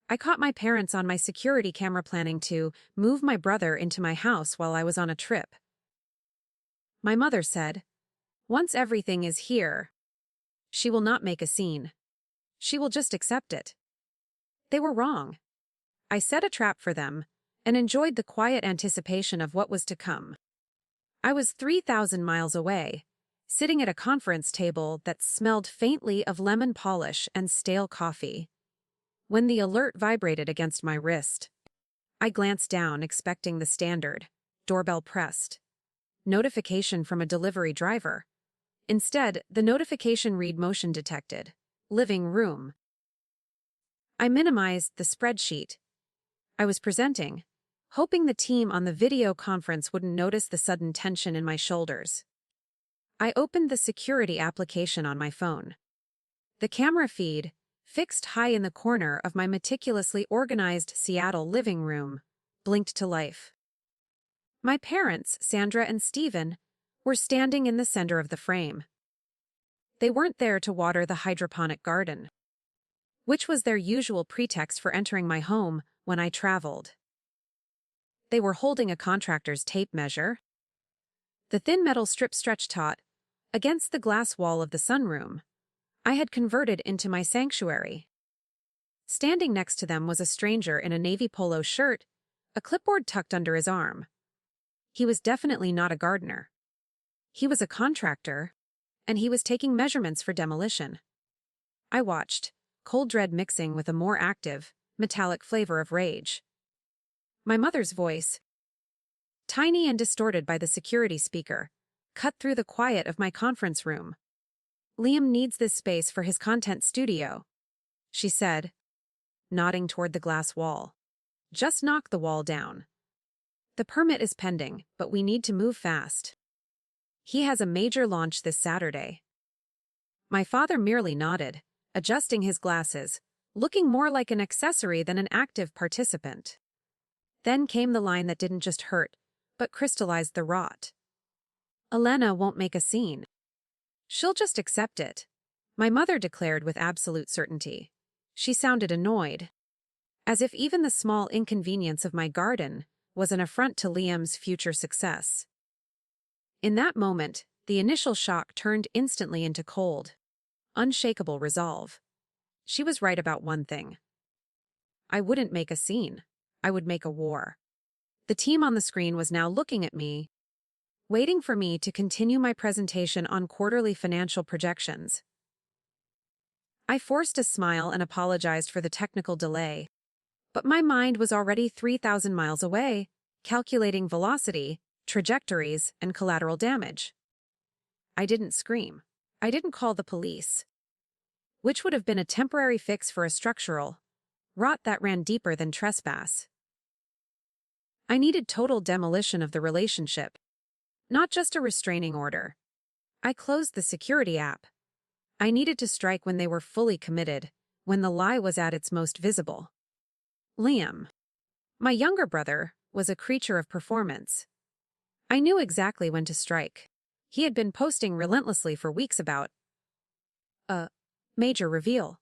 I caught my parents on my security camera planning to move my brother into my house while I was on a trip. My mother said, "Once everything is here, she will not make a scene. She will just accept it." They were wrong. I set a trap for them and enjoyed the quiet anticipation of what was to come. I was 3,000 miles away, sitting at a conference table that smelled faintly of lemon polish and stale coffee, when the alert vibrated against my wrist. I glanced down, expecting the standard. Doorbell pressed. Notification from a delivery driver. Instead, the notification read motion detected. Living room. I minimized the spreadsheet I was presenting, hoping the team on the video conference wouldn't notice the sudden tension in my shoulders. I opened the security application on my phone. The camera feed, fixed high in the corner of my meticulously organized Seattle living room, blinked to life. My parents, Sandra and Stephen, were standing in the center of the frame. They weren't there to water the hydroponic garden, which was their usual pretext for entering my home when I traveled. They were holding a contractor's tape measure. The thin metal strip stretched taut against the glass wall of the sunroom I had converted into my sanctuary. Standing next to them was a stranger in a navy polo shirt, a clipboard tucked under his arm. He was definitely not a gardener. He was a contractor, and he was taking measurements for demolition. I watched, cold dread mixing with a more active, metallic flavor of rage. My mother's voice, tiny and distorted by the security speaker, cut through the quiet of my conference room. "Liam needs this space for his content studio," she said, nodding toward the glass wall. "Just knock the wall down. The permit is pending, but we need to move fast. He has a major launch this Saturday." My father merely nodded, adjusting his glasses, looking more like an accessory than an active participant. Then came the line that didn't just hurt, but crystallized the rot. "Elena won't make a scene. She'll just accept it," my mother declared with absolute certainty. She sounded annoyed, as if even the small inconvenience of my garden was an affront to Liam's future success. In that moment, the initial shock turned instantly into cold, unshakable resolve. She was right about one thing. I wouldn't make a scene. I would make a war. The team on the screen was now looking at me, waiting for me to continue my presentation on quarterly financial projections. I forced a smile and apologized for the technical delay, but my mind was already 3,000 miles away, calculating velocity, trajectories, and collateral damage. I didn't scream. I didn't call the police, which would have been a temporary fix for a structural rot that ran deeper than trespass. I needed total demolition of the relationship, not just a restraining order. I closed the security app. I needed to strike when they were fully committed, when the lie was at its most visible. Liam, my younger brother, was a creature of performance. I knew exactly when to strike. He had been posting relentlessly for weeks about a major reveal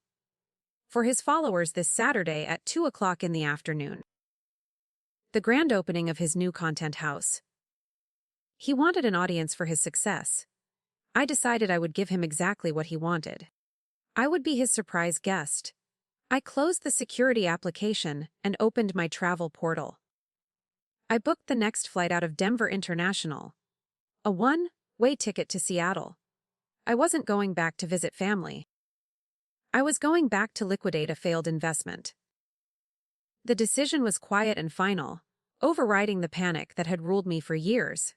for his followers this Saturday at 2 o'clock in the afternoon. The grand opening of his new content house. He wanted an audience for his success. I decided I would give him exactly what he wanted. I would be his surprise guest. I closed the security application and opened my travel portal. I booked the next flight out of Denver International, a one-way ticket to Seattle. I wasn't going back to visit family. I was going back to liquidate a failed investment. The decision was quiet and final, overriding the panic that had ruled me for years.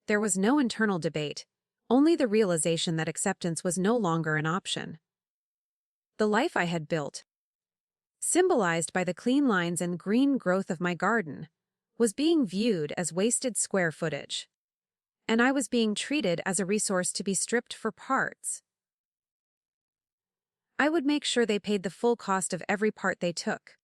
There was no internal debate, only the realization that acceptance was no longer an option. The life I had built, symbolized by the clean lines and green growth of my garden, was being viewed as wasted square footage, and I was being treated as a resource to be stripped for parts. I would make sure they paid the full cost of every part they took.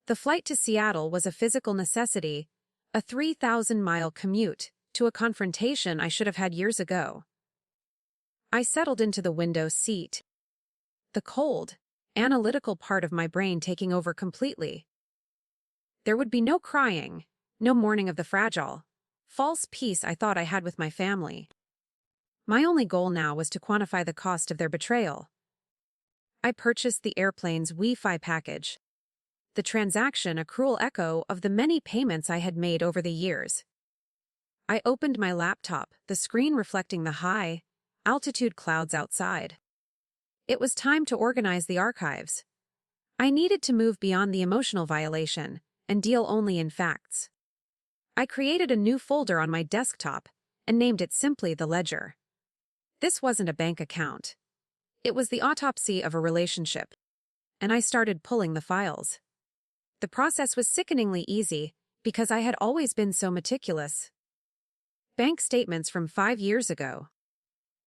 The flight to Seattle was a physical necessity, a 3,000-mile commute to a confrontation I should have had years ago. I settled into the window seat. The cold, analytical part of my brain taking over completely. There would be no crying, no mourning of the fragile, false peace I thought I had with my family. My only goal now was to quantify the cost of their betrayal. I purchased the airplane's Wi-Fi package. The transaction a cruel echo of the many payments I had made over the years. I opened my laptop, the screen reflecting the high-altitude clouds outside. It was time to organize the archives. I needed to move beyond the emotional violation and deal only in facts. I created a new folder on my desktop and named it simply the ledger. This wasn't a bank account. It was the autopsy of a relationship, and I started pulling the files. The process was sickeningly easy because I had always been so meticulous. Bank statements from 5 years ago.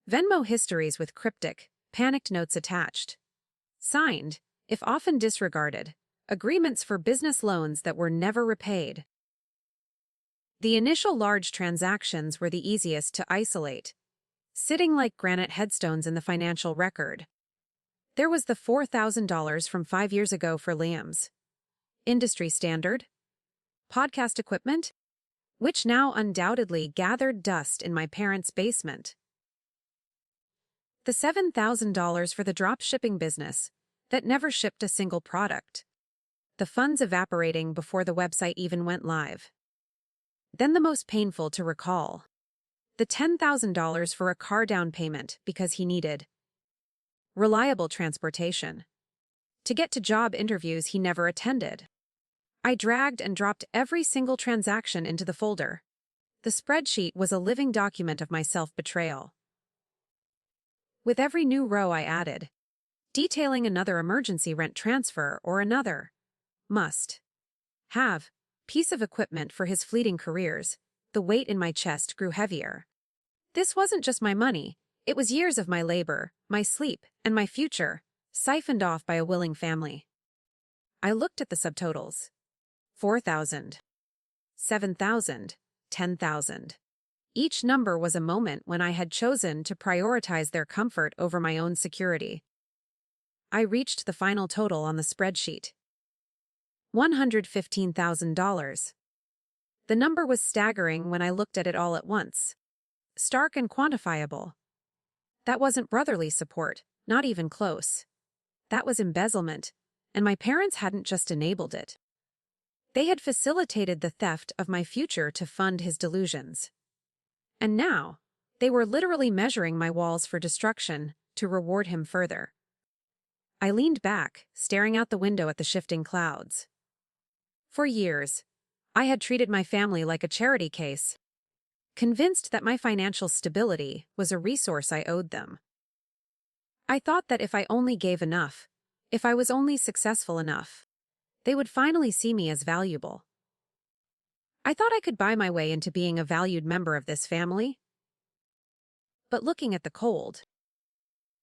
Venmo histories with cryptic, panicked notes attached. Signed, if often disregarded, agreements for business loans that were never repaid. The initial large transactions were the easiest to isolate, sitting like granite headstones in the financial record. There was the $4,000 from 5 years ago for Liam's industry standard podcast equipment, which now undoubtedly gathered dust in my parents' basement. The $7,000 for the drop shipping business that never shipped a single product. The funds evaporating before the website even went live. Then the most painful to recall. The $10,000 for a car down payment because he needed reliable transportation to get to job interviews he never attended. I dragged and dropped every single transaction into the folder. The spreadsheet was a living document of my self-betrayal. With every new row I added, detailing another emergency rent transfer or another must-have piece of equipment for his fleeting careers, the weight in my chest grew heavier. This wasn't just my money, it was years of my labor, my sleep, and my future, siphoned off by a willing family. I looked at the subtotals. 4,000, 7,000, 10,000. Each number was a moment when I had chosen to prioritize their comfort over my own security. I reached the final total on the spreadsheet. $115,000. The number was staggering when I looked at it all at once. Stark and quantifiable. That wasn't brotherly support, not even close. That was embezzlement, and my parents hadn't just enabled it. They had facilitated the theft of my future to fund his delusions. And now, they were literally measuring my walls for destruction to reward him further. I leaned back, staring out the window at the shifting clouds. For years, I had treated my family like a charity case, convinced that my financial stability was a resource I owed them. I thought that if I only gave enough, if I was only successful enough, they would finally see me as valuable. I thought I could buy my way into being a valued member of this family. But looking at the cold,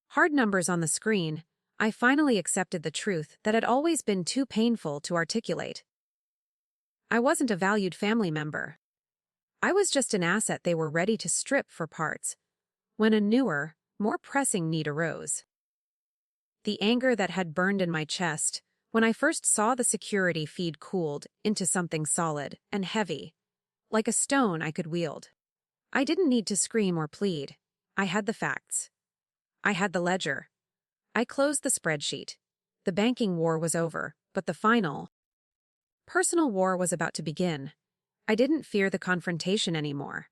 hard numbers on the screen, I finally accepted the truth that had always been too painful to articulate. I wasn't a valued family member. I was just an asset they were ready to strip for parts when a newer, more pressing need arose. The anger that had burned in my chest when I first saw the security feed cooled into something solid and heavy, like a stone I could wield. I didn't need to scream or plead. I had the facts. I had the ledger. I closed the spreadsheet. The banking war was over, but the final, personal war was about to begin. I didn't fear the confrontation anymore.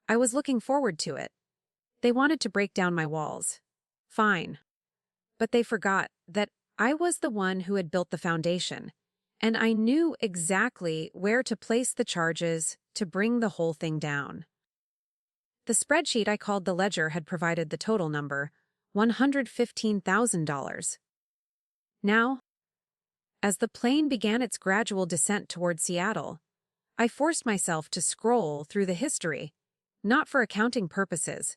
I was looking forward to it. They wanted to break down my walls. Fine. But they forgot that I was the one who had built the foundation, and I knew exactly where to place the charges to bring the whole thing down. The spreadsheet I called the ledger had provided the total number, $115,000. Now, as the plane began its gradual descent toward Seattle, I forced myself to scroll through the history, not for accounting purposes,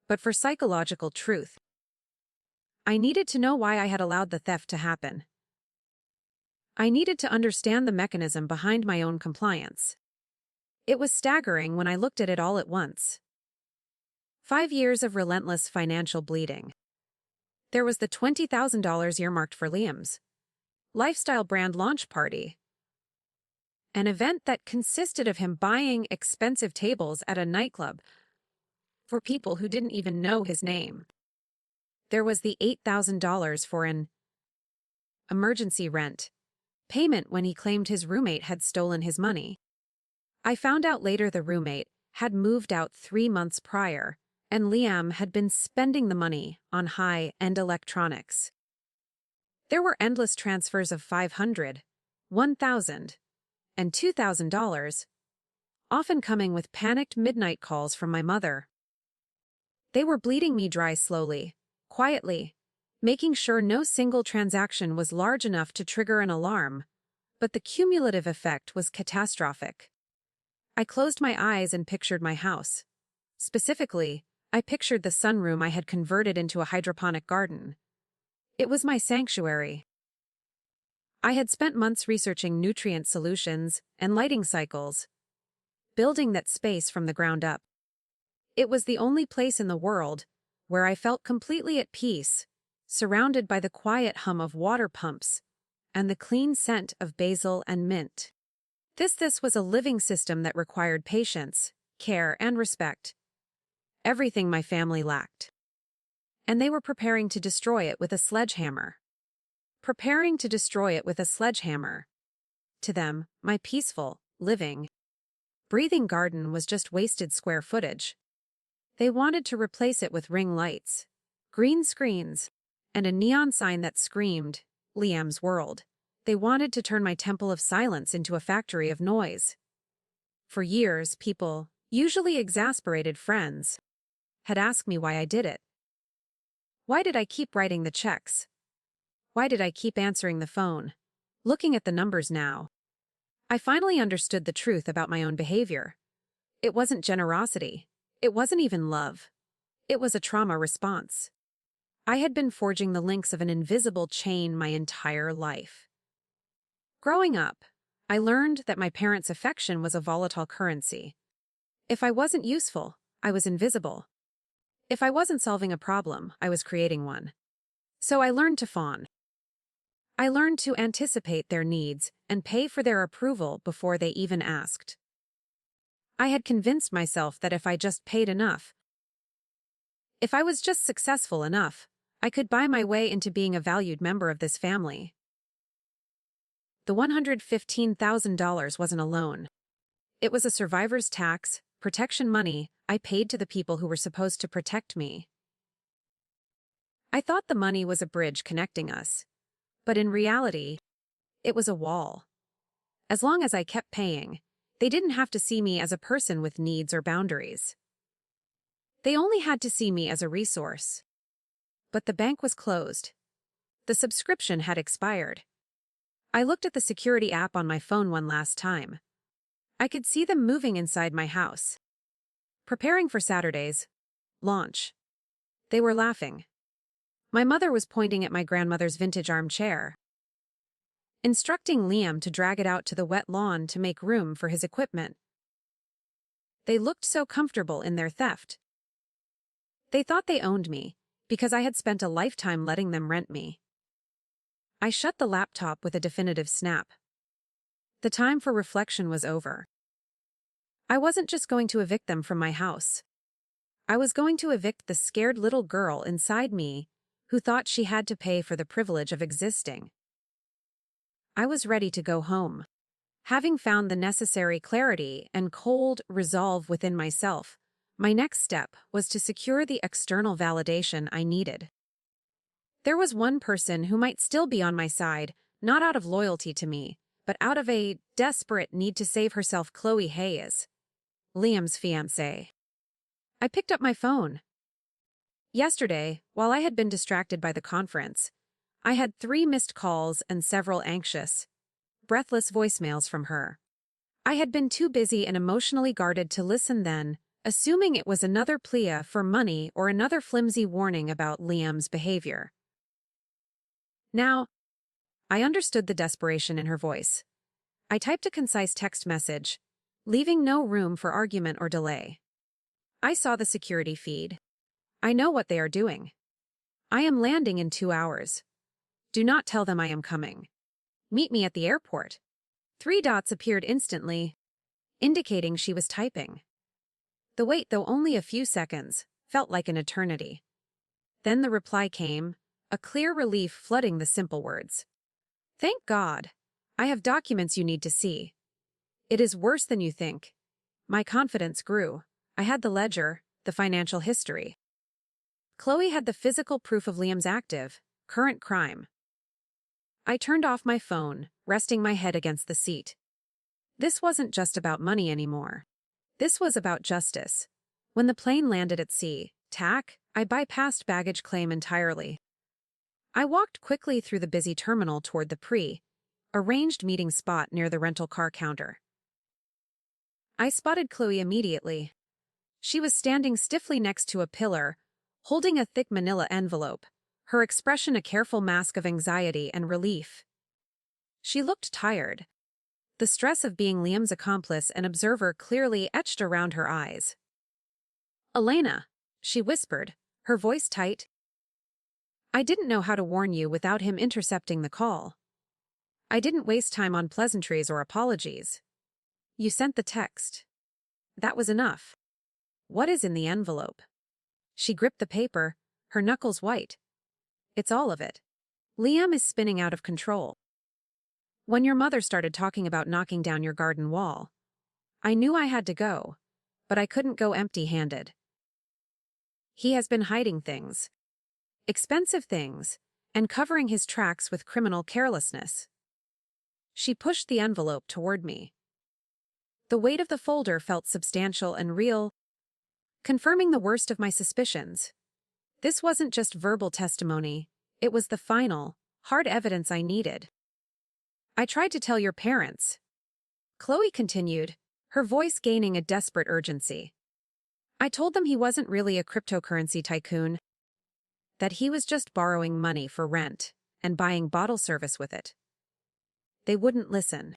but for psychological truth. I needed to know why I had allowed the theft to happen. I needed to understand the mechanism behind my own compliance. It was staggering when I looked at it all at once. 5 years of relentless financial bleeding. There was the $20,000 earmarked for Liam's lifestyle brand launch party, an event that consisted of him buying expensive tables at a nightclub for people who didn't even know his name. There was the $8,000 for an emergency rent payment when he claimed his roommate had stolen his money. I found out later the roommate had moved out 3 months prior, and Liam had been spending the money on high-end electronics. There were endless transfers of $500, $1,000, and $2,000, often coming with panicked midnight calls from my mother. They were bleeding me dry slowly, quietly, making sure no single transaction was large enough to trigger an alarm, but the cumulative effect was catastrophic. I closed my eyes and pictured my house. Specifically, I pictured the sunroom I had converted into a hydroponic garden. It was my sanctuary. I had spent months researching nutrient solutions and lighting cycles, building that space from the ground up. It was the only place in the world where I felt completely at peace, surrounded by the quiet hum of water pumps and the clean scent of basil and mint. This was a living system that required patience, care, and respect. Everything my family lacked. And they were preparing to destroy it with a sledgehammer. Preparing to destroy it with a sledgehammer. To them, my peaceful, living, breathing garden was just wasted square footage. They wanted to replace it with ring lights, green screens, and a neon sign that screamed, Liam's World. They wanted to turn my temple of silence into a factory of noise. For years, people, usually exasperated friends, had asked me why I did it. Why did I keep writing the checks? Why did I keep answering the phone? Looking at the numbers now, I finally understood the truth about my own behavior. It wasn't generosity. It wasn't even love. It was a trauma response. I had been forging the links of an invisible chain my entire life. Growing up, I learned that my parents' affection was a volatile currency. If I wasn't useful, I was invisible. If I wasn't solving a problem, I was creating one. So I learned to fawn. I learned to anticipate their needs and pay for their approval before they even asked. I had convinced myself that if I just paid enough, if I was just successful enough, I could buy my way into being a valued member of this family. The $115,000 wasn't a loan. It was a survivor's tax, protection money I paid to the people who were supposed to protect me. I thought the money was a bridge connecting us, but in reality, it was a wall. As long as I kept paying, they didn't have to see me as a person with needs or boundaries. They only had to see me as a resource. But the bank was closed. The subscription had expired. I looked at the security app on my phone one last time. I could see them moving inside my house, preparing for Saturday's launch. They were laughing. My mother was pointing at my grandmother's vintage armchair, instructing Liam to drag it out to the wet lawn to make room for his equipment. They looked so comfortable in their theft. They thought they owned me because I had spent a lifetime letting them rent me. I shut the laptop with a definitive snap. The time for reflection was over. I wasn't just going to evict them from my house. I was going to evict the scared little girl inside me who thought she had to pay for the privilege of existing. I was ready to go home. Having found the necessary clarity and cold resolve within myself, my next step was to secure the external validation I needed. There was one person who might still be on my side, not out of loyalty to me, but out of a desperate need to save herself. Chloe Hayes, Liam's fiancée. I picked up my phone. Yesterday, while I had been distracted by the conference, I had 3 missed calls and several anxious, breathless voicemails from her. I had been too busy and emotionally guarded to listen then, assuming it was another plea for money or another flimsy warning about Liam's behavior. Now, I understood the desperation in her voice. I typed a concise text message, leaving no room for argument or delay. I saw the security feed. I know what they are doing. I am landing in 2 hours. Do not tell them I am coming. Meet me at the airport. 3 dots appeared instantly, indicating she was typing. The wait, though only a few seconds, felt like an eternity. Then the reply came, a clear relief flooding the simple words. Thank God. I have documents you need to see. It is worse than you think. My confidence grew. I had the ledger, the financial history. Chloe had the physical proof of Liam's active, current crime. I turned off my phone, resting my head against the seat. This wasn't just about money anymore. This was about justice. When the plane landed at sea, TAC, I bypassed baggage claim entirely. I walked quickly through the busy terminal toward the arranged meeting spot near the rental car counter. I spotted Chloe immediately. She was standing stiffly next to a pillar, holding a thick manila envelope, her expression a careful mask of anxiety and relief. She looked tired. The stress of being Liam's accomplice and observer clearly etched around her eyes. Elena, she whispered, her voice tight. I didn't know how to warn you without him intercepting the call. I didn't waste time on pleasantries or apologies. You sent the text. That was enough. What is in the envelope? She gripped the paper, her knuckles white. It's all of it. Liam is spinning out of control. When your mother started talking about knocking down your garden wall, I knew I had to go, but I couldn't go empty-handed. He has been hiding things, expensive things, and covering his tracks with criminal carelessness. She pushed the envelope toward me. The weight of the folder felt substantial and real, confirming the worst of my suspicions. This wasn't just verbal testimony, it was the final, hard evidence I needed. I tried to tell your parents. Chloe continued, her voice gaining a desperate urgency. I told them he wasn't really a cryptocurrency tycoon, that he was just borrowing money for rent and buying bottle service with it. They wouldn't listen.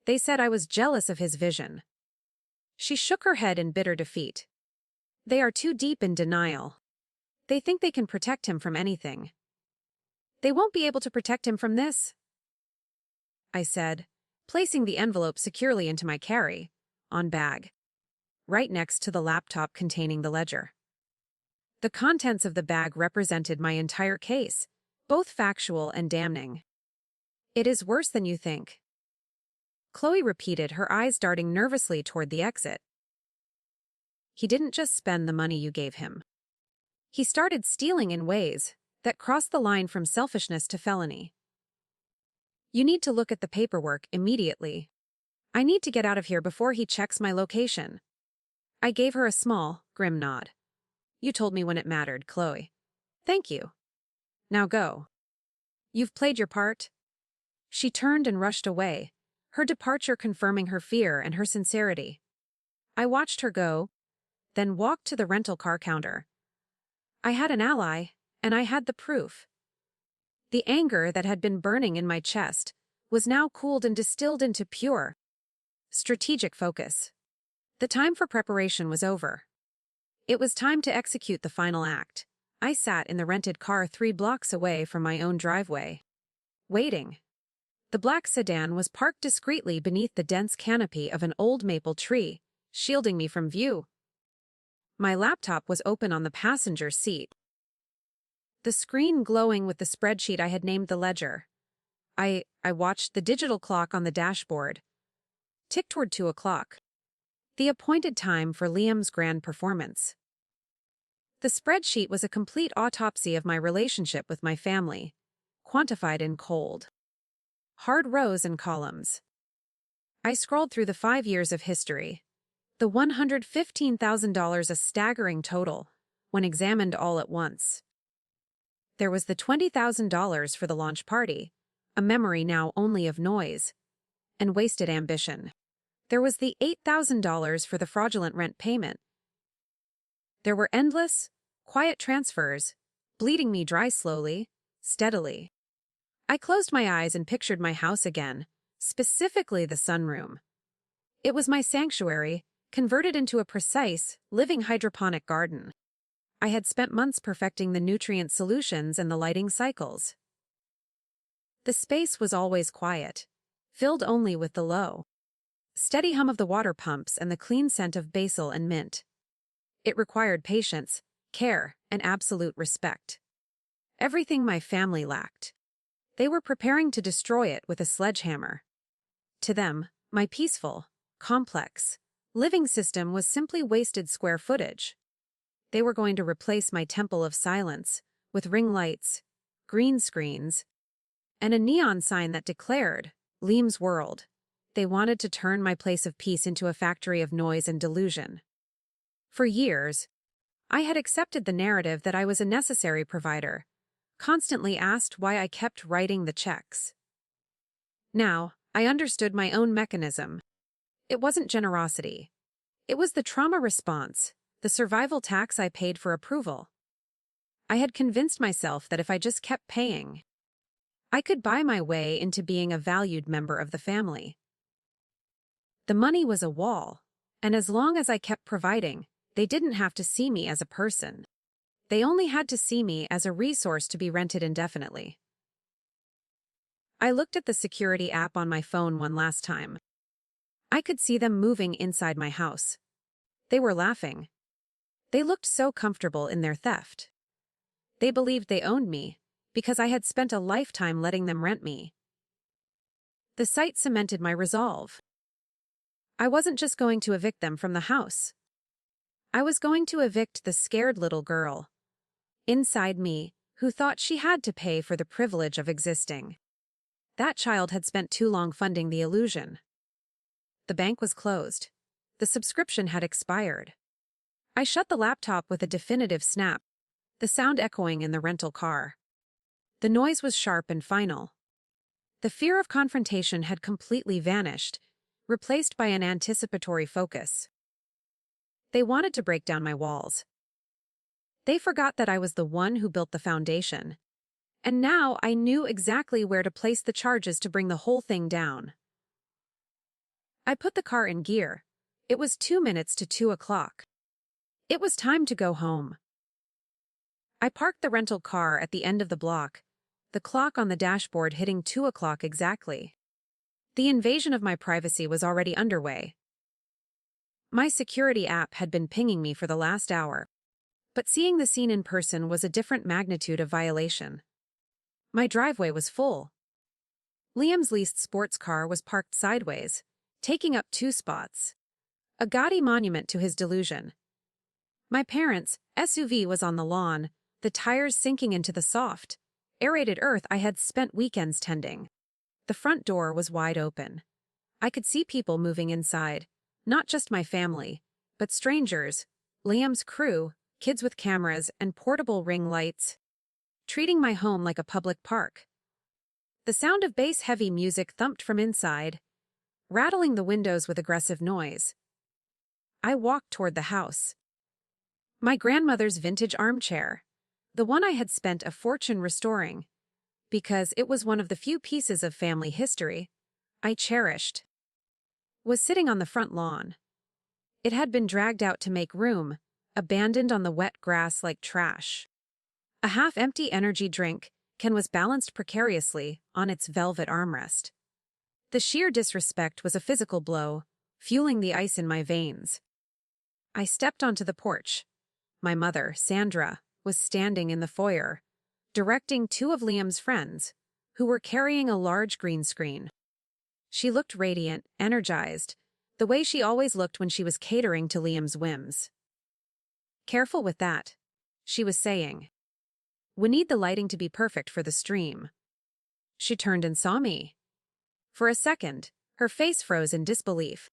They said I was jealous of his vision. She shook her head in bitter defeat. They are too deep in denial. They think they can protect him from anything. They won't be able to protect him from this, I said, placing the envelope securely into my carry-on bag, right next to the laptop containing the ledger. The contents of the bag represented my entire case, both factual and damning. It is worse than you think. Chloe repeated, her eyes darting nervously toward the exit. He didn't just spend the money you gave him. He started stealing in ways that crossed the line from selfishness to felony. You need to look at the paperwork immediately. I need to get out of here before he checks my location. I gave her a small, grim nod. You told me when it mattered, Chloe. Thank you. Now go. You've played your part. She turned and rushed away, her departure confirming her fear and her sincerity. I watched her go, then walked to the rental car counter. I had an ally, and I had the proof. The anger that had been burning in my chest was now cooled and distilled into pure, strategic focus. The time for preparation was over. It was time to execute the final act. I sat in the rented car 3 blocks away from my own driveway, waiting. The black sedan was parked discreetly beneath the dense canopy of an old maple tree, shielding me from view. My laptop was open on the passenger seat, the screen glowing with the spreadsheet I had named the ledger. I watched the digital clock on the dashboard tick toward 2 o'clock, the appointed time for Liam's grand performance. The spreadsheet was a complete autopsy of my relationship with my family, quantified in cold, hard rows and columns. I scrolled through the 5 years of history, the $115,000 a staggering total, when examined all at once. There was the $20,000 for the launch party, a memory now only of noise and wasted ambition. There was the $8,000 for the fraudulent rent payment. There were endless, quiet transfers, bleeding me dry slowly, steadily. I closed my eyes and pictured my house again, specifically the sunroom. It was my sanctuary, converted into a precise, living hydroponic garden. I had spent months perfecting the nutrient solutions and the lighting cycles. The space was always quiet, filled only with the low, steady hum of the water pumps and the clean scent of basil and mint. It required patience, care, and absolute respect. Everything my family lacked. They were preparing to destroy it with a sledgehammer. To them, my peaceful, complex, living system was simply wasted square footage. They were going to replace my temple of silence with ring lights, green screens, and a neon sign that declared, Liam's World. They wanted to turn my place of peace into a factory of noise and delusion. For years, I had accepted the narrative that I was a necessary provider, constantly asked why I kept writing the checks. Now, I understood my own mechanism. It wasn't generosity. It was the trauma response, the survival tax I paid for approval. I had convinced myself that if I just kept paying, I could buy my way into being a valued member of the family. The money was a wall, and as long as I kept providing, they didn't have to see me as a person. They only had to see me as a resource to be rented indefinitely. I looked at the security app on my phone one last time. I could see them moving inside my house. They were laughing. They looked so comfortable in their theft. They believed they owned me, because I had spent a lifetime letting them rent me. The sight cemented my resolve. I wasn't just going to evict them from the house. I was going to evict the scared little girl inside me who thought she had to pay for the privilege of existing. That child had spent too long funding the illusion. The bank was closed. The subscription had expired. I shut the laptop with a definitive snap, the sound echoing in the rental car. The noise was sharp and final. The fear of confrontation had completely vanished, replaced by an anticipatory focus. They wanted to break down my walls. They forgot that I was the one who built the foundation. And now I knew exactly where to place the charges to bring the whole thing down. I put the car in gear. It was 2 minutes to 2 o'clock. It was time to go home. I parked the rental car at the end of the block, the clock on the dashboard hitting 2 o'clock exactly. The invasion of my privacy was already underway. My security app had been pinging me for the last hour, but seeing the scene in person was a different magnitude of violation. My driveway was full. Liam's leased sports car was parked sideways, taking up 2 spots. A gaudy monument to his delusion. My parents' SUV was on the lawn, the tires sinking into the soft, aerated earth I had spent weekends tending. The front door was wide open. I could see people moving inside, not just my family, but strangers, Liam's crew, kids with cameras and portable ring lights, treating my home like a public park. The sound of bass-heavy music thumped from inside, rattling the windows with aggressive noise. I walked toward the house. My grandmother's vintage armchair, the one I had spent a fortune restoring, because it was one of the few pieces of family history I cherished, was sitting on the front lawn. It had been dragged out to make room, abandoned on the wet grass like trash. A half-empty energy drink can was balanced precariously on its velvet armrest. The sheer disrespect was a physical blow, fueling the ice in my veins. I stepped onto the porch. My mother, Sandra, was standing in the foyer, directing 2 of Liam's friends, who were carrying a large green screen. She looked radiant, energized, the way she always looked when she was catering to Liam's whims. "Careful with that," she was saying. "We need the lighting to be perfect for the stream." She turned and saw me. For a second, her face froze in disbelief.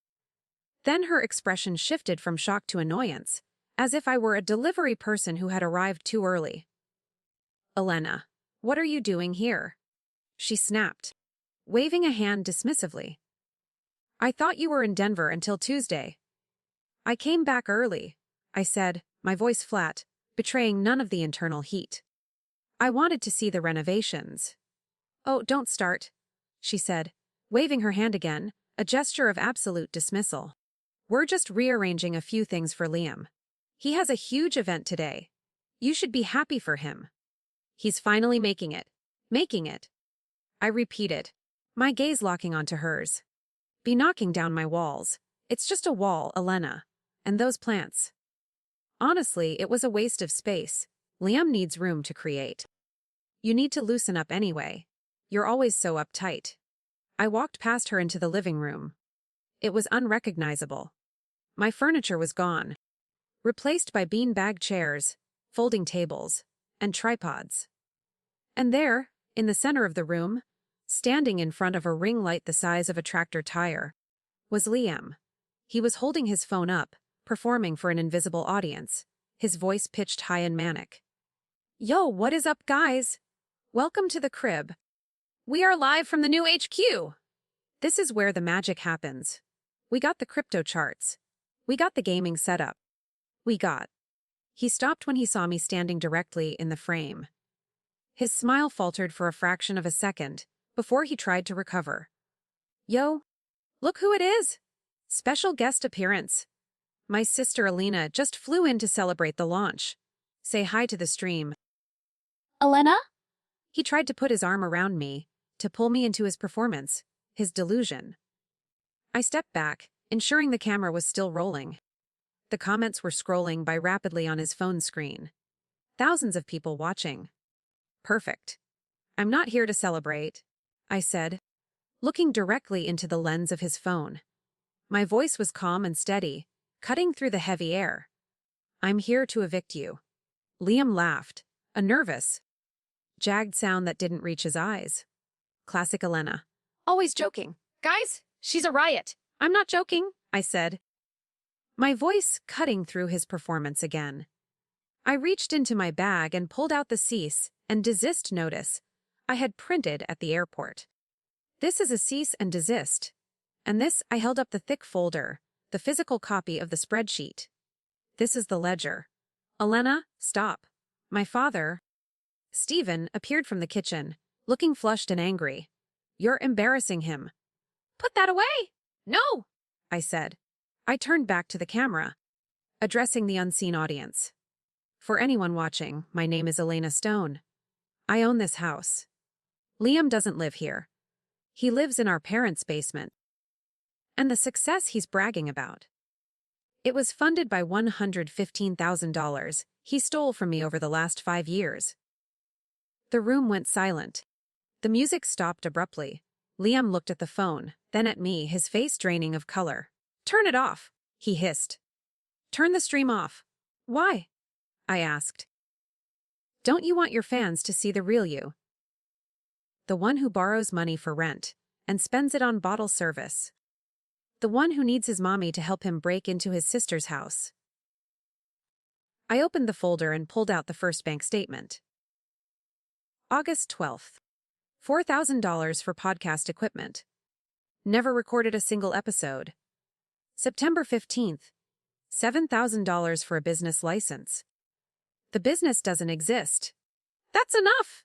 Then her expression shifted from shock to annoyance, as if I were a delivery person who had arrived too early. "Elena, what are you doing here?" she snapped, waving a hand dismissively. "I thought you were in Denver until Tuesday." "I came back early," I said, my voice flat, betraying none of the internal heat. "I wanted to see the renovations." "Oh, don't start," she said, waving her hand again, a gesture of absolute dismissal. "We're just rearranging a few things for Liam. He has a huge event today. You should be happy for him. He's finally making it. Making it. I repeated, my gaze locking onto hers. Be knocking down my walls. It's just a wall, Elena. And those plants. Honestly, it was a waste of space. Liam needs room to create. You need to loosen up anyway. You're always so uptight. I walked past her into the living room. It was unrecognizable. My furniture was gone, replaced by beanbag chairs, folding tables, and tripods. And there, in the center of the room, standing in front of a ring light the size of a tractor tire, was Liam. He was holding his phone up, performing for an invisible audience, his voice pitched high and manic. Yo, what is up, guys? Welcome to the crib. We are live from the new HQ. This is where the magic happens. We got the crypto charts. We got the gaming setup. He stopped when he saw me standing directly in the frame. His smile faltered for a fraction of a second before he tried to recover. Yo, look who it is. Special guest appearance. My sister Elena just flew in to celebrate the launch. Say hi to the stream. Elena? He tried to put his arm around me, to pull me into his performance, his delusion. I stepped back, ensuring the camera was still rolling. The comments were scrolling by rapidly on his phone screen. Thousands of people watching. Perfect. I'm not here to celebrate, I said, looking directly into the lens of his phone. My voice was calm and steady, cutting through the heavy air. I'm here to evict you. Liam laughed, a nervous, jagged sound that didn't reach his eyes. Classic Elena. Always joking. Guys, she's a riot. I'm not joking, I said, my voice cutting through his performance again. I reached into my bag and pulled out the cease and desist notice I had printed at the airport. This is a cease and desist. And this, I held up the thick folder, the physical copy of the spreadsheet. This is the ledger. Elena, stop. My father, Stephen, appeared from the kitchen, looking flushed and angry. You're embarrassing him. Put that away! No! I said. I turned back to the camera, addressing the unseen audience. For anyone watching, my name is Elena Stone. I own this house. Liam doesn't live here. He lives in our parents' basement. And the success he's bragging about. It was funded by $115,000 he stole from me over the last 5 years. The room went silent. The music stopped abruptly. Liam looked at the phone, then at me, his face draining of color. Turn it off, he hissed. Turn the stream off. Why? I asked. Don't you want your fans to see the real you? The one who borrows money for rent and spends it on bottle service. The one who needs his mommy to help him break into his sister's house. I opened the folder and pulled out the first bank statement. August 12th. $4,000 for podcast equipment. Never recorded a single episode. September 15th. $7,000 for a business license. The business doesn't exist. That's enough!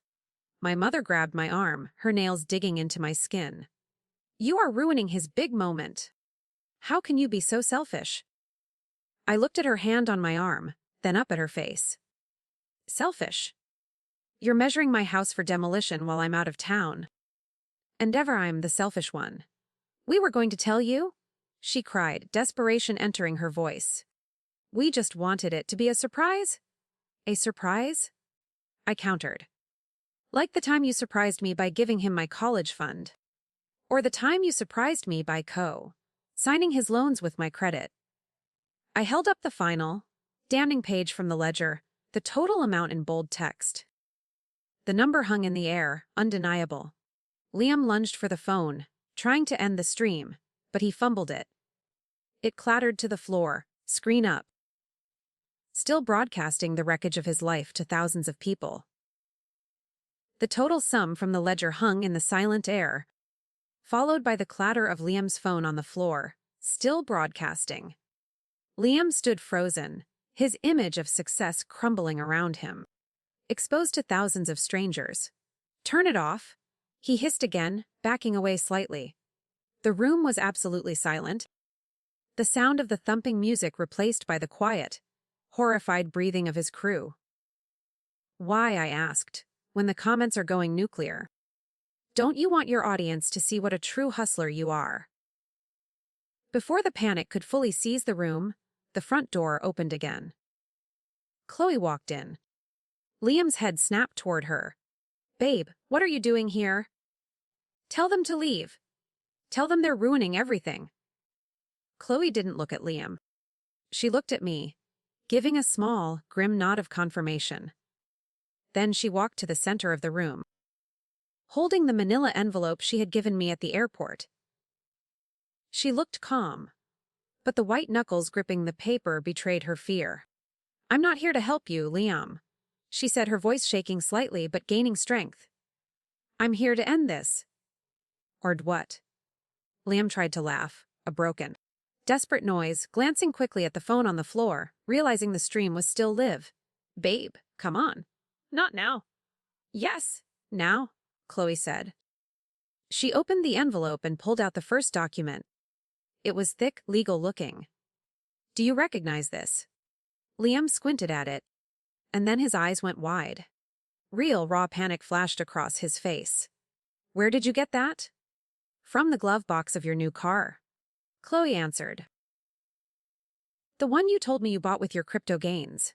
My mother grabbed my arm, her nails digging into my skin. You are ruining his big moment. How can you be so selfish? I looked at her hand on my arm, then up at her face. Selfish? You're measuring my house for demolition while I'm out of town. And ever I'm the selfish one. We were going to tell you? She cried, desperation entering her voice. We just wanted it to be a surprise. A surprise? I countered. Like the time you surprised me by giving him my college fund. Or the time you surprised me by signing his loans with my credit. I held up the final, damning page from the ledger, the total amount in bold text. The number hung in the air, undeniable. Liam lunged for the phone, trying to end the stream, but he fumbled it. It clattered to the floor, screen up. Still broadcasting the wreckage of his life to thousands of people. The total sum from the ledger hung in the silent air, followed by the clatter of Liam's phone on the floor, still broadcasting. Liam stood frozen, his image of success crumbling around him, exposed to thousands of strangers. Turn it off, he hissed again, backing away slightly. The room was absolutely silent. The sound of the thumping music replaced by the quiet, horrified breathing of his crew. Why, I asked, when the comments are going nuclear? Don't you want your audience to see what a true hustler you are? Before the panic could fully seize the room, the front door opened again. Chloe walked in. Liam's head snapped toward her. Babe, what are you doing here? Tell them to leave. Tell them they're ruining everything. Chloe didn't look at Liam. She looked at me, giving a small, grim nod of confirmation. Then she walked to the center of the room, holding the manila envelope she had given me at the airport. She looked calm, but the white knuckles gripping the paper betrayed her fear. I'm not here to help you, Liam, she said, her voice shaking slightly but gaining strength. I'm here to end this. Or what? Liam tried to laugh, a broken, desperate noise, glancing quickly at the phone on the floor, realizing the stream was still live. Babe, come on. Not now. Yes, now, Chloe said. She opened the envelope and pulled out the first document. It was thick, legal-looking. Do you recognize this? Liam squinted at it, and then his eyes went wide. Real, raw panic flashed across his face. Where did you get that? From the glove box of your new car, Chloe answered. The one you told me you bought with your crypto gains.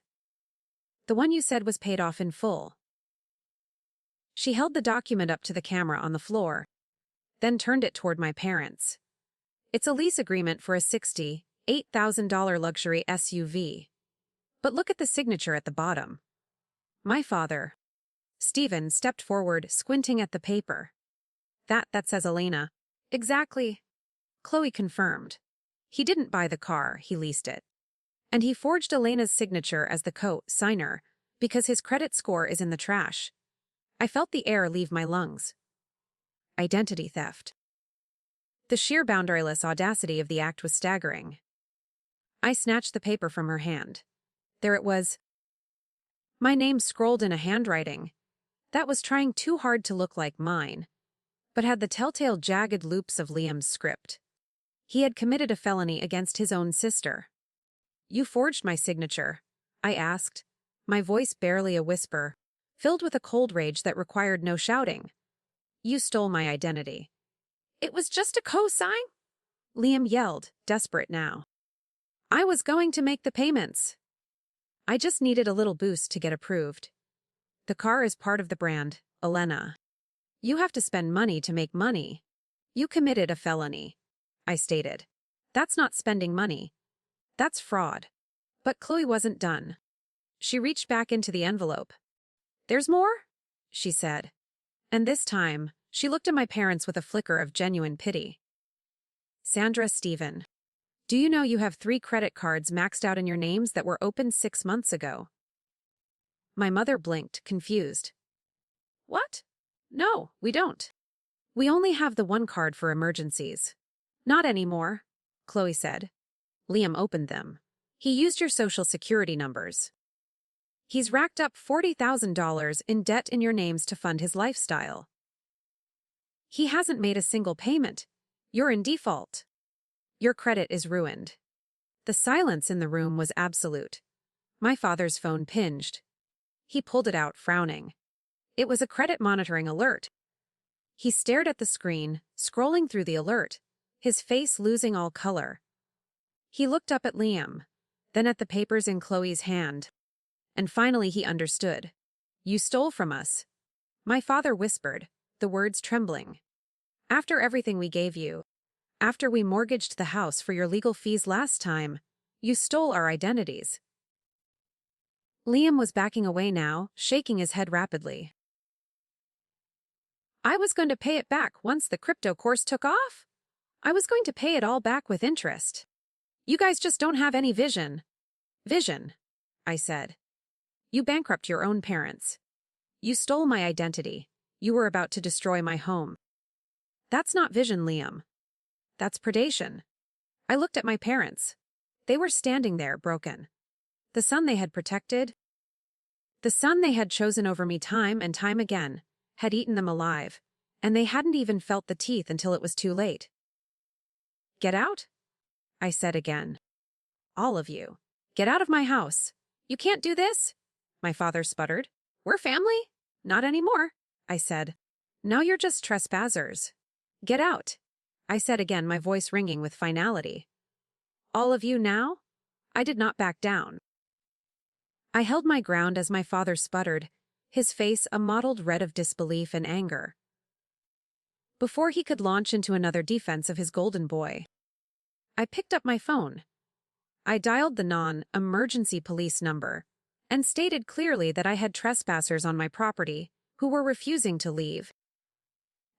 The one you said was paid off in full. She held the document up to the camera on the floor, then turned it toward my parents. It's a lease agreement for a $68,000 luxury SUV. But look at the signature at the bottom. My father. Stephen stepped forward, squinting at the paper. That says Elena. Exactly. Chloe confirmed. He didn't buy the car, he leased it. And he forged Elena's signature as the co-signer because his credit score is in the trash. I felt the air leave my lungs. Identity theft. The sheer boundaryless audacity of the act was staggering. I snatched the paper from her hand. There it was. My name scrolled in a handwriting that was trying too hard to look like mine, but had the telltale jagged loops of Liam's script. He had committed a felony against his own sister. You forged my signature, I asked, my voice barely a whisper, filled with a cold rage that required no shouting. You stole my identity. It was just a cosign? Liam yelled, desperate now. I was going to make the payments. I just needed a little boost to get approved. The car is part of the brand, Elena. You have to spend money to make money. You committed a felony, I stated. That's not spending money. That's fraud. But Chloe wasn't done. She reached back into the envelope. There's more? She said. And this time, she looked at my parents with a flicker of genuine pity. Sandra Stephen. Do you know you have 3 credit cards maxed out in your names that were opened 6 months ago? My mother blinked, confused. What? No, we don't. We only have the one card for emergencies. Not anymore, Chloe said. Liam opened them. He used your social security numbers. He's racked up $40,000 in debt in your names to fund his lifestyle. He hasn't made a single payment. You're in default. Your credit is ruined. The silence in the room was absolute. My father's phone pinged. He pulled it out, frowning. It was a credit monitoring alert. He stared at the screen, scrolling through the alert, his face losing all color. He looked up at Liam, then at the papers in Chloe's hand. And finally he understood. You stole from us. My father whispered, the words trembling. After everything we gave you, after we mortgaged the house for your legal fees last time, you stole our identities. Liam was backing away now, shaking his head rapidly. I was going to pay it back once the crypto course took off. I was going to pay it all back with interest. You guys just don't have any vision. Vision, I said. You bankrupt your own parents. You stole my identity. You were about to destroy my home. That's not vision, Liam. That's predation. I looked at my parents. They were standing there, broken. The son they had protected, the son they had chosen over me time and time again, had eaten them alive, and they hadn't even felt the teeth until it was too late. Get out? I said again. All of you. Get out of my house. You can't do this, my father sputtered. We're family? Not anymore, I said. Now you're just trespassers. Get out, I said again, my voice ringing with finality. All of you now? I did not back down. I held my ground as my father sputtered, his face a mottled red of disbelief and anger. Before he could launch into another defense of his golden boy, I picked up my phone. I dialed the non-emergency police number and stated clearly that I had trespassers on my property who were refusing to leave,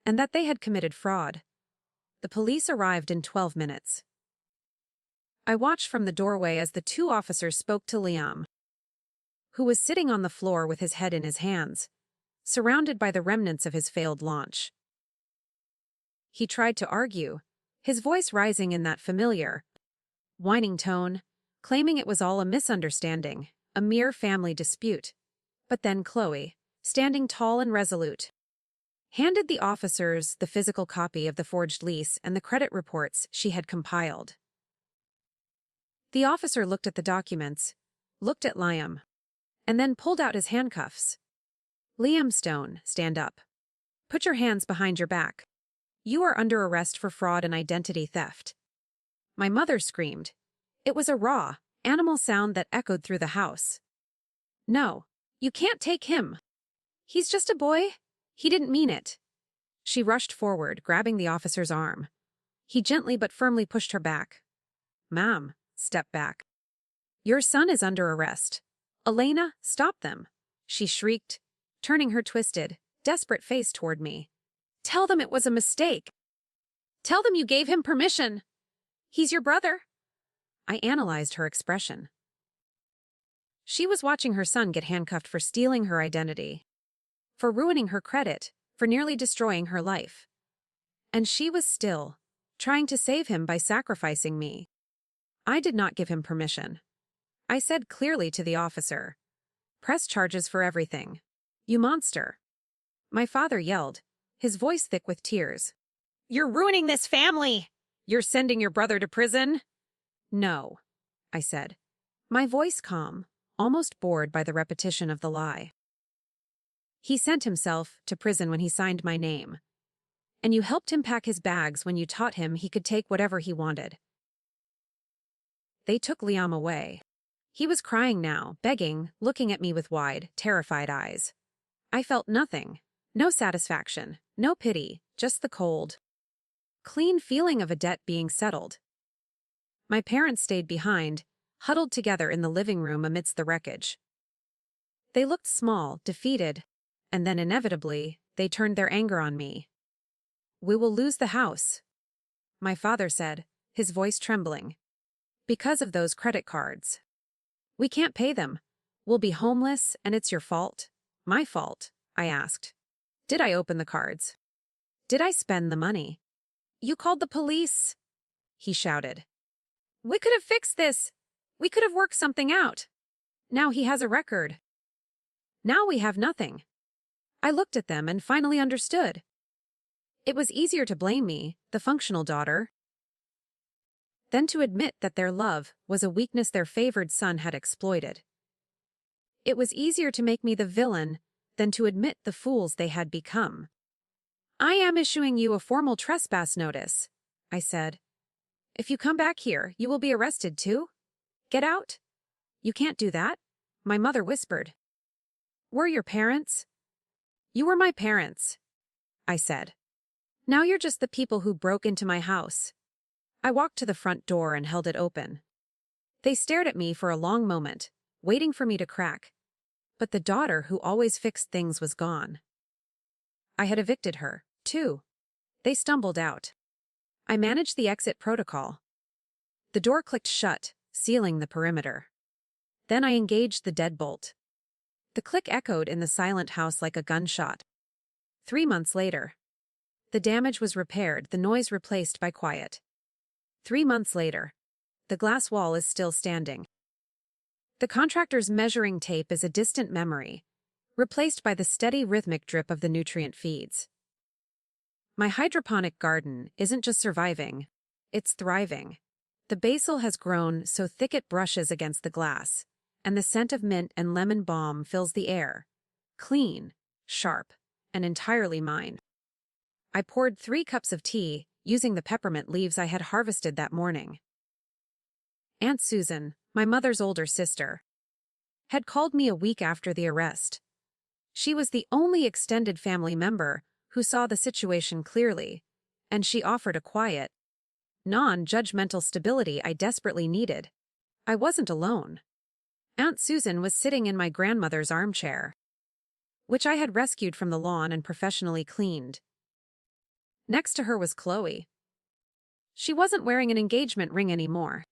and that they had committed fraud. The police arrived in 12 minutes. I watched from the doorway as the two officers spoke to Liam, who was sitting on the floor with his head in his hands, surrounded by the remnants of his failed launch. He tried to argue, his voice rising in that familiar, whining tone, claiming it was all a misunderstanding, a mere family dispute. But then Chloe, standing tall and resolute, handed the officers the physical copy of the forged lease and the credit reports she had compiled. The officer looked at the documents, looked at Liam, and then pulled out his handcuffs. Liam Stone, stand up. Put your hands behind your back. You are under arrest for fraud and identity theft. My mother screamed. It was a raw, animal sound that echoed through the house. No, you can't take him. He's just a boy. He didn't mean it. She rushed forward, grabbing the officer's arm. He gently but firmly pushed her back. Ma'am, step back. Your son is under arrest. Elena, stop them, she shrieked, turning her twisted, desperate face toward me. Tell them it was a mistake. Tell them you gave him permission. He's your brother. I analyzed her expression. She was watching her son get handcuffed for stealing her identity, for ruining her credit, for nearly destroying her life. And she was still trying to save him by sacrificing me. I did not give him permission. I said clearly to the officer, "Press charges for everything. You monster." My father yelled, his voice thick with tears. "You're ruining this family! You're sending your brother to prison?" "No," I said, my voice calm, almost bored by the repetition of the lie. "He sent himself to prison when he signed my name. And you helped him pack his bags when you taught him he could take whatever he wanted." They took Liam away. He was crying now, begging, looking at me with wide, terrified eyes. I felt nothing. No satisfaction, no pity, just the cold, clean feeling of a debt being settled. My parents stayed behind, huddled together in the living room amidst the wreckage. They looked small, defeated, and then inevitably, they turned their anger on me. "We will lose the house," my father said, his voice trembling. "Because of those credit cards. We can't pay them. We'll be homeless, and it's your fault." "My fault?" I asked. "Did I open the cards? Did I spend the money?" "You called the police," he shouted. "We could have fixed this. We could have worked something out. Now he has a record. Now we have nothing." I looked at them and finally understood. It was easier to blame me, the functional daughter, than to admit that their love was a weakness their favored son had exploited. It was easier to make me the villain than to admit the fools they had become. "I am issuing you a formal trespass notice," I said. "If you come back here, you will be arrested too. Get out." "You can't do that," my mother whispered. "We're your parents." "You were my parents," I said. "Now you're just the people who broke into my house." I walked to the front door and held it open. They stared at me for a long moment, waiting for me to crack. But the daughter who always fixed things was gone. I had evicted her, too. They stumbled out. I managed the exit protocol. The door clicked shut, sealing the perimeter. Then I engaged the deadbolt. The click echoed in the silent house like a gunshot. 3 months later, the damage was repaired, the noise replaced by quiet. 3 months later, the glass wall is still standing. The contractor's measuring tape is a distant memory, replaced by the steady rhythmic drip of the nutrient feeds. My hydroponic garden isn't just surviving, it's thriving. The basil has grown so thick it brushes against the glass, and the scent of mint and lemon balm fills the air. clean, sharp, and entirely mine. I poured 3 cups of tea, using the peppermint leaves I had harvested that morning. Aunt Susan, my mother's older sister, had called me a week after the arrest. She was the only extended family member who saw the situation clearly, and she offered a quiet, non-judgmental stability I desperately needed. I wasn't alone. Aunt Susan was sitting in my grandmother's armchair, which I had rescued from the lawn and professionally cleaned. Next to her was Chloe. She wasn't wearing an engagement ring anymore.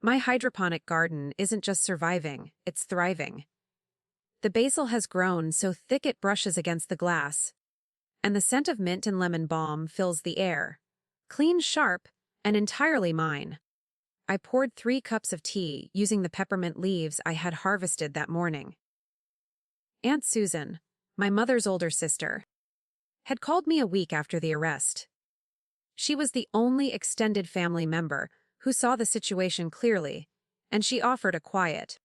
My hydroponic garden isn't just surviving, it's thriving. The basil has grown so thick it brushes against the glass, and the scent of mint and lemon balm fills the air. Clean, sharp, and entirely mine. I poured 3 cups of tea using the peppermint leaves I had harvested that morning. Aunt Susan, my mother's older sister, had called me a week after the arrest. She was the only extended family member who saw the situation clearly, and she offered a quiet,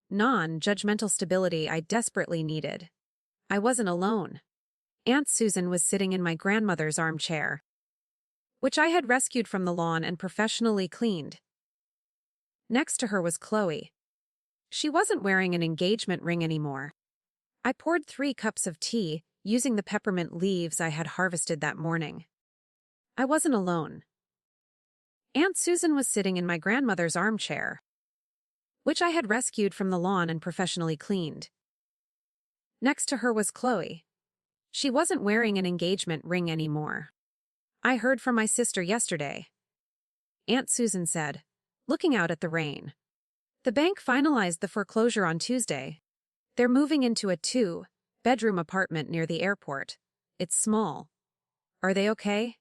non-judgmental stability I desperately needed. I wasn't alone. Aunt Susan was sitting in my grandmother's armchair, which I had rescued from the lawn and professionally cleaned. Next to her was Chloe. She wasn't wearing an engagement ring anymore. I poured 3 cups of tea using the peppermint leaves I had harvested that morning. I wasn't alone. Aunt Susan was sitting in my grandmother's armchair, which I had rescued from the lawn and professionally cleaned. Next to her was Chloe. She wasn't wearing an engagement ring anymore. I heard from my sister yesterday, Aunt Susan said, looking out at the rain. The bank finalized the foreclosure on Tuesday. They're moving into a 2-bedroom apartment near the airport. It's small. Are they okay?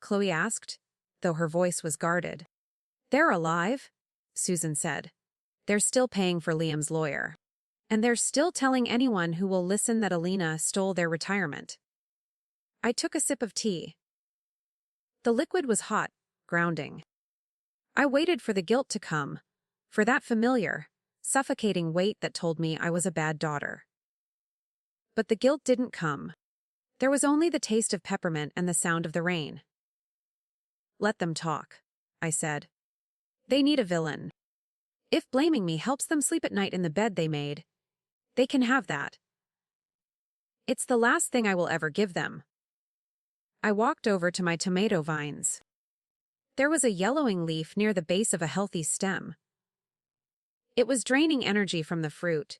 Chloe asked, though her voice was guarded. They're alive, Susan said. They're still paying for Liam's lawyer. And they're still telling anyone who will listen that Elena stole their retirement. I took a sip of tea. The liquid was hot, grounding. I waited for the guilt to come, for that familiar, suffocating weight that told me I was a bad daughter. But the guilt didn't come. There was only the taste of peppermint and the sound of the rain. Let them talk, I said. They need a villain. If blaming me helps them sleep at night in the bed they made, they can have that. It's the last thing I will ever give them. I walked over to my tomato vines. There was a yellowing leaf near the base of a healthy stem. It was draining energy from the fruit,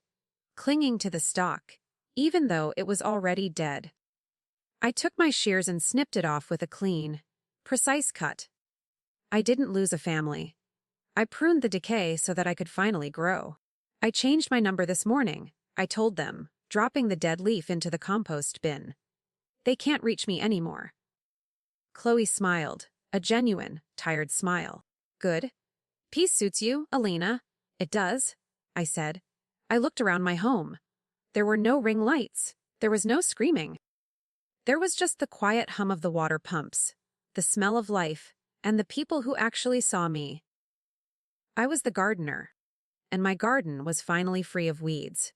clinging to the stalk, even though it was already dead. I took my shears and snipped it off with a clean, precise cut. I didn't lose a family. I pruned the decay so that I could finally grow. I changed my number this morning, I told them, dropping the dead leaf into the compost bin. They can't reach me anymore. Chloe smiled, a genuine, tired smile. Good. Peace suits you, Elena. It does, I said. I looked around my home. There were no ring lights. There was no screaming. There was just the quiet hum of the water pumps, the smell of life, and the people who actually saw me. I was the gardener, and my garden was finally free of weeds.